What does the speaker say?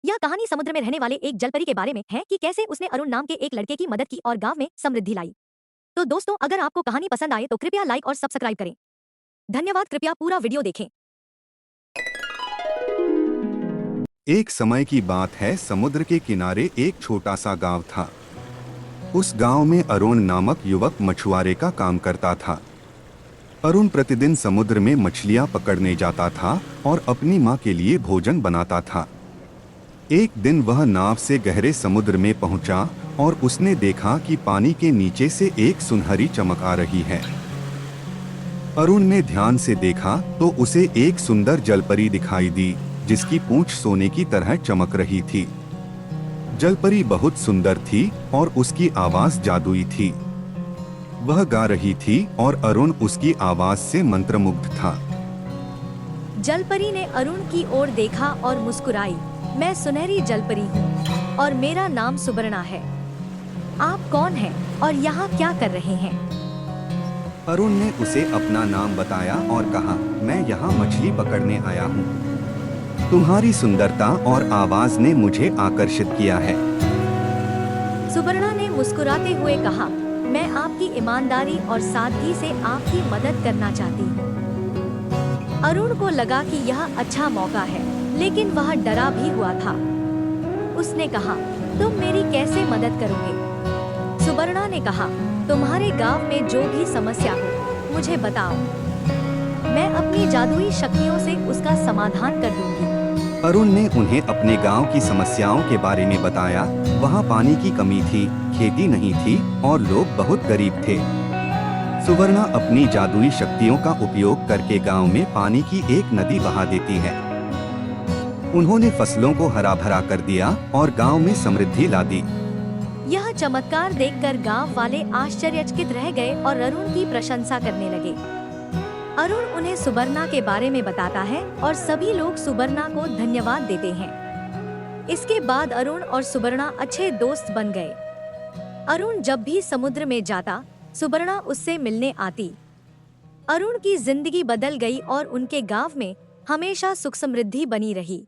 यह कहानी समुद्र में रहने वाले एक जलपरी के बारे में है कि कैसे उसने अरुण नाम के एक लड़के की मदद की और गांव में समृद्धि लाई। तो दोस्तों, अगर आपको कहानी पसंद आए तो कृपया लाइक और सब्सक्राइब करें। धन्यवाद। कृपया पूरा वीडियो देखें। एक समय की बात है, समुद्र के किनारे एक छोटा सा गांव था। उस गांव में अरुण नामक युवक मछुआरे का काम करता था। अरुण प्रतिदिन समुद्र में मछलियां पकड़ने जाता था और अपनी मां के लिए भोजन बनाता था। एक दिन वह नाव से गहरे समुद्र में पहुंचा और उसने देखा कि पानी के नीचे से एक सुनहरी चमक आ रही है। अरुण ने ध्यान से देखा तो उसे एक सुंदर जलपरी दिखाई दी, जिसकी पूंछ सोने की तरह चमक रही थी। जलपरी बहुत सुंदर थी और उसकी आवाज जादुई थी। वह गा रही थी और अरुण उसकी आवाज से मंत्रमुग्ध था। जलपरी ने अरुण की ओर देखा और मुस्कुराई। मैं सुनहरी जलपरी हूँ और मेरा नाम सुवर्णा है। आप कौन हैं और यहाँ क्या कर रहे हैं? अरुण ने उसे अपना नाम बताया और कहा, मैं यहाँ मछली पकड़ने आया हूँ। तुम्हारी सुंदरता और आवाज ने मुझे आकर्षित किया है। सुवर्णा ने मुस्कुराते हुए कहा, मैं आपकी ईमानदारी और सादगी से आपकी मदद करना चाहती हूँ। अरुण को लगा कि यह अच्छा मौका है, लेकिन वह डरा भी हुआ था। उसने कहा, तुम मेरी कैसे मदद करोगे? सुवर्णा ने कहा, तुम्हारे गांव में जो भी समस्या हो मुझे बताओ। मैं अपनी जादुई शक्तियों से उसका समाधान कर दूंगी। अरुण ने उन्हें अपने गांव की समस्याओं के बारे में बताया। वहां पानी की कमी थी, खेती नहीं थी और लोग बहुत गरीब थे। सुवर्णा अपनी जादुई शक्तियों का उपयोग करके गांव में पानी की एक नदी बहा देती है। उन्होंने फसलों को हरा भरा कर दिया और गांव में समृद्धि ला दी। यह चमत्कार देखकर गांव वाले आश्चर्यचकित रह गए और अरुण की प्रशंसा करने लगे। अरुण उन्हें सुवर्णा के बारे में बताता है और सभी लोग सुवर्णा को धन्यवाद देते हैं। इसके बाद अरुण और सुवर्णा अच्छे दोस्त बन गए। अरुण जब भी समुद्र में जाता, सुवर्णा उससे मिलने आती। अरुण की जिंदगी बदल गई और उनके गांव में हमेशा सुख समृद्धि बनी रही।